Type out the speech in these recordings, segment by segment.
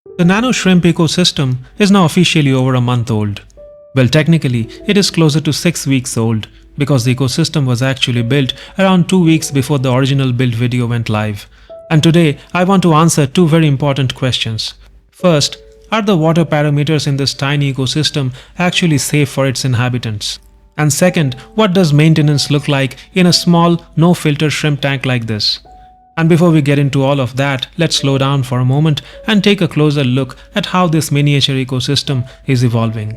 The Nano Shrimp Ecosystem is now officially over a month old. Well, technically, it is closer to 6 weeks old because the ecosystem was actually built around 2 weeks before the original build video went live. And today, I want to answer two very important questions. First, are the water parameters in this tiny ecosystem actually safe for its inhabitants? And second, what does maintenance look like in a small, no-filter shrimp tank like this? And before we get into all of that, let's slow down for a moment and take a closer look at how this miniature ecosystem is evolving.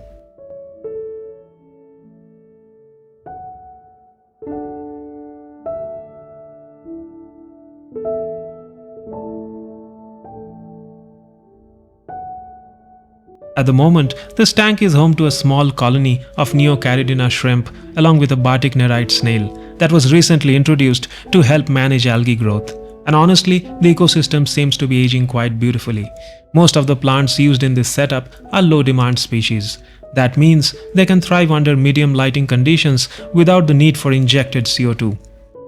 At the moment, this tank is home to a small colony of Neocaridina shrimp along with a batik nerite snail that was recently introduced to help manage algae growth. And honestly, the ecosystem seems to be aging quite beautifully. Most of the plants used in this setup are low-demand species. That means they can thrive under medium lighting conditions without the need for injected CO2.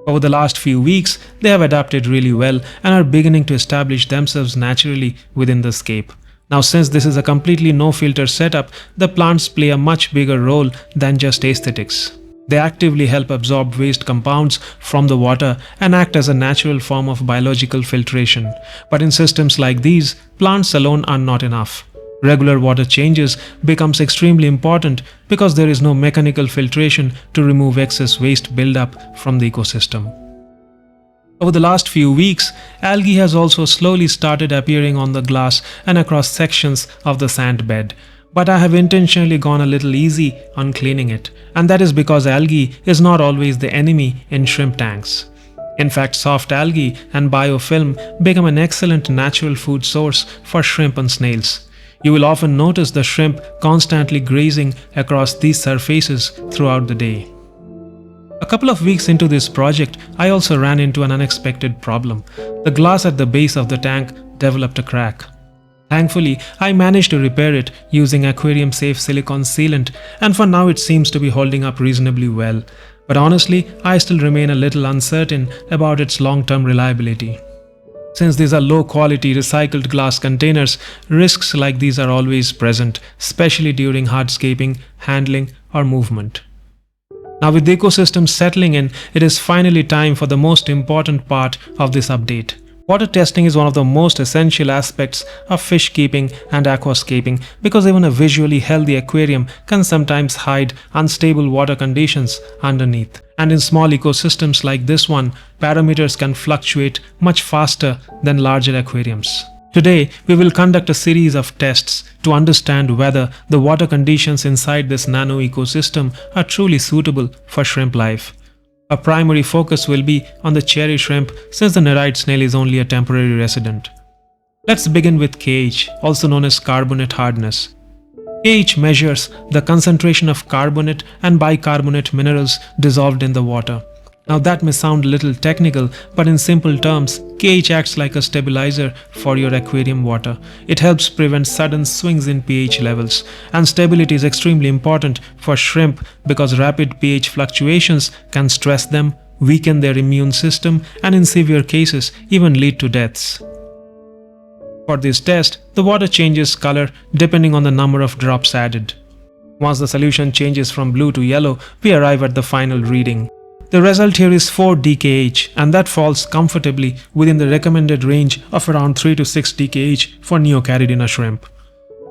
Over the last few weeks, they have adapted really well and are beginning to establish themselves naturally within the scape. Now, since this is a completely no-filter setup, the plants play a much bigger role than just aesthetics. They actively help absorb waste compounds from the water and act as a natural form of biological filtration. But in systems like these, plants alone are not enough. Regular water changes becomes extremely important because there is no mechanical filtration to remove excess waste buildup from the ecosystem. Over the last few weeks, algae has also slowly started appearing on the glass and across sections of the sand bed. But I have intentionally gone a little easy on cleaning it, and that is because algae is not always the enemy in shrimp tanks. In fact, soft algae and biofilm become an excellent natural food source for shrimp and snails. You will often notice the shrimp constantly grazing across these surfaces throughout the day. A couple of weeks into this project, I also ran into an unexpected problem. The glass at the base of the tank developed a crack. Thankfully, I managed to repair it using Aquarium safe silicone sealant, and for now it seems to be holding up reasonably well. But honestly, I still remain a little uncertain about its long-term reliability. Since these are low-quality recycled glass containers, risks like these are always present, especially during hardscaping, handling, or movement. Now, with the ecosystem settling in, it is finally time for the most important part of this update. Water testing is one of the most essential aspects of fish keeping and aquascaping because even a visually healthy aquarium can sometimes hide unstable water conditions underneath. And in small ecosystems like this one, parameters can fluctuate much faster than larger aquariums. Today, we will conduct a series of tests to understand whether the water conditions inside this nano ecosystem are truly suitable for shrimp life. Our primary focus will be on the cherry shrimp since the nerite snail is only a temporary resident. Let's begin with KH, also known as carbonate hardness. KH measures the concentration of carbonate and bicarbonate minerals dissolved in the water. Now that may sound a little technical, but in simple terms, KH acts like a stabilizer for your aquarium water. It helps prevent sudden swings in pH levels, and stability is extremely important for shrimp because rapid pH fluctuations can stress them, weaken their immune system, and in severe cases even lead to deaths. For this test, the water changes color depending on the number of drops added. Once the solution changes from blue to yellow, we arrive at the final reading. The result here is 4 DKH, and that falls comfortably within the recommended range of around 3 to 6 DKH for Neocaridina shrimp.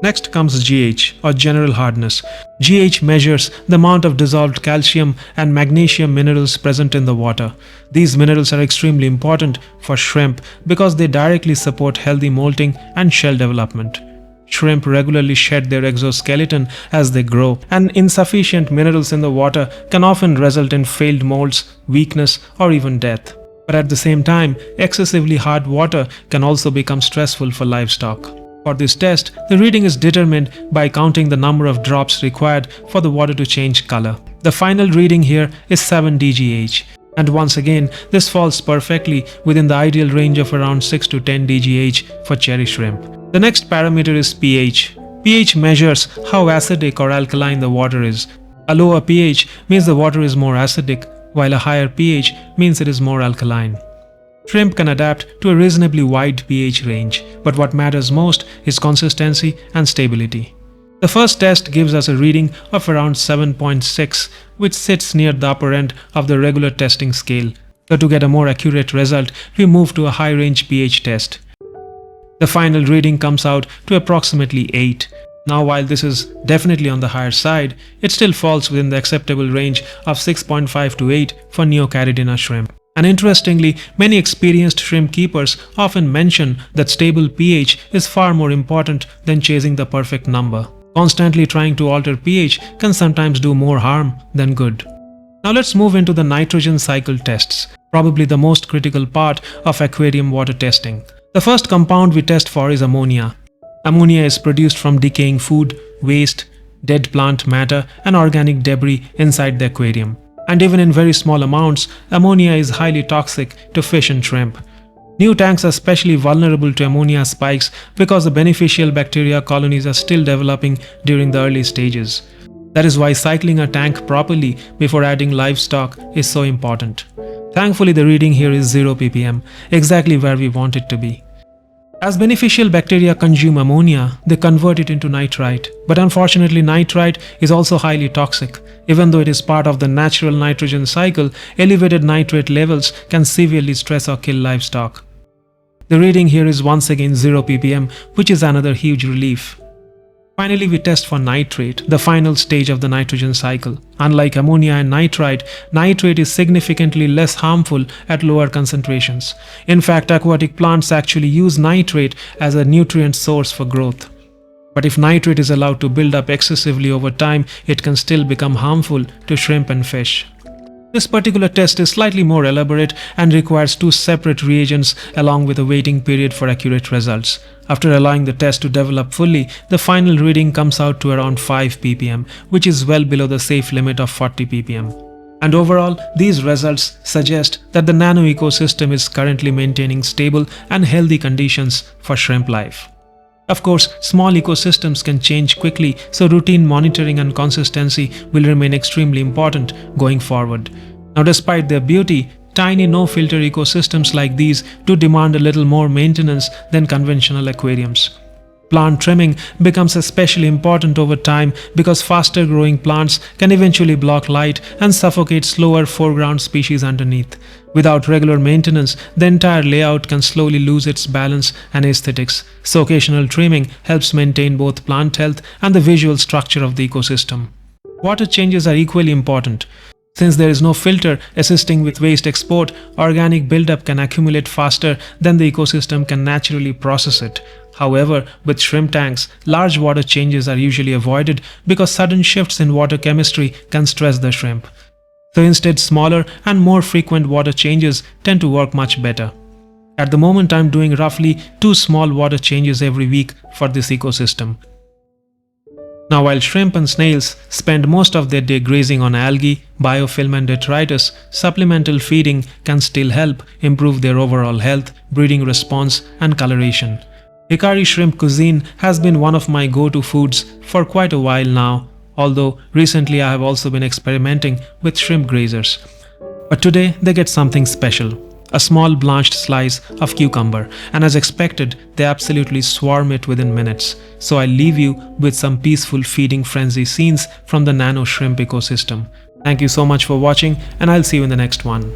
Next comes GH, or general hardness. GH measures the amount of dissolved calcium and magnesium minerals present in the water. These minerals are extremely important for shrimp because they directly support healthy molting and shell development. Shrimp regularly shed their exoskeleton as they grow, and insufficient minerals in the water can often result in failed molts, weakness, or even death. But at the same time, excessively hard water can also become stressful for livestock. For this test, the reading is determined by counting the number of drops required for the water to change color. The final reading here is 7 DGH. And once again, this falls perfectly within the ideal range of around 6 to 10 DGH for cherry shrimp. The next parameter is pH. pH measures how acidic or alkaline the water is. A lower pH means the water is more acidic, while a higher pH means it is more alkaline. Shrimp can adapt to a reasonably wide pH range, but what matters most is consistency and stability. The first test gives us a reading of around 7.6, which sits near the upper end of the regular testing scale. So to get a more accurate result, we move to a high-range pH test. The final reading comes out to approximately 8. Now, while this is definitely on the higher side, it still falls within the acceptable range of 6.5 to 8 for Neocaridina shrimp. And interestingly, many experienced shrimp keepers often mention that stable pH is far more important than chasing the perfect number. Constantly trying to alter pH can sometimes do more harm than good. Now let's move into the nitrogen cycle tests, probably the most critical part of aquarium water testing. The first compound we test for is ammonia. Ammonia is produced from decaying food, waste, dead plant matter, and organic debris inside the aquarium. And even in very small amounts, ammonia is highly toxic to fish and shrimp. New tanks are especially vulnerable to ammonia spikes because the beneficial bacteria colonies are still developing during the early stages. That is why cycling a tank properly before adding livestock is so important. Thankfully, the reading here is 0 ppm, exactly where we want it to be. As beneficial bacteria consume ammonia, they convert it into nitrite. But unfortunately, nitrite is also highly toxic. Even though it is part of the natural nitrogen cycle, elevated nitrate levels can severely stress or kill livestock. The reading here is once again 0 ppm, which is another huge relief. Finally, we test for nitrate, the final stage of the nitrogen cycle. Unlike ammonia and nitrite, nitrate is significantly less harmful at lower concentrations. In fact, aquatic plants actually use nitrate as a nutrient source for growth. But if nitrate is allowed to build up excessively over time, it can still become harmful to shrimp and fish. This particular test is slightly more elaborate and requires 2 separate reagents along with a waiting period for accurate results. After allowing the test to develop fully, the final reading comes out to around 5 ppm, which is well below the safe limit of 40 ppm. And overall, these results suggest that the nano ecosystem is currently maintaining stable and healthy conditions for shrimp life. Of course, small ecosystems can change quickly, so routine monitoring and consistency will remain extremely important going forward. Now, despite their beauty, tiny no-filter ecosystems like these do demand a little more maintenance than conventional aquariums. Plant trimming becomes especially important over time because faster growing plants can eventually block light and suffocate slower foreground species underneath. Without regular maintenance, the entire layout can slowly lose its balance and aesthetics, so occasional trimming helps maintain both plant health and the visual structure of the ecosystem. Water changes are equally important. Since there is no filter assisting with waste export, organic buildup can accumulate faster than the ecosystem can naturally process it. However, with shrimp tanks, large water changes are usually avoided because sudden shifts in water chemistry can stress the shrimp. So instead, smaller and more frequent water changes tend to work much better. At the moment, I'm doing roughly 2 small water changes every week for this ecosystem. Now, while shrimp and snails spend most of their day grazing on algae, biofilm and detritus, supplemental feeding can still help improve their overall health, breeding response and coloration. Hikari shrimp cuisine has been one of my go-to foods for quite a while now, although recently I have also been experimenting with shrimp grazers. But today they get something special. A small blanched slice of cucumber, and as expected, they absolutely swarm it within minutes. So I leave you with some peaceful feeding frenzy scenes from the Nano Shrimp Ecosystem. Thank you so much for watching, and I'll see you in the next one.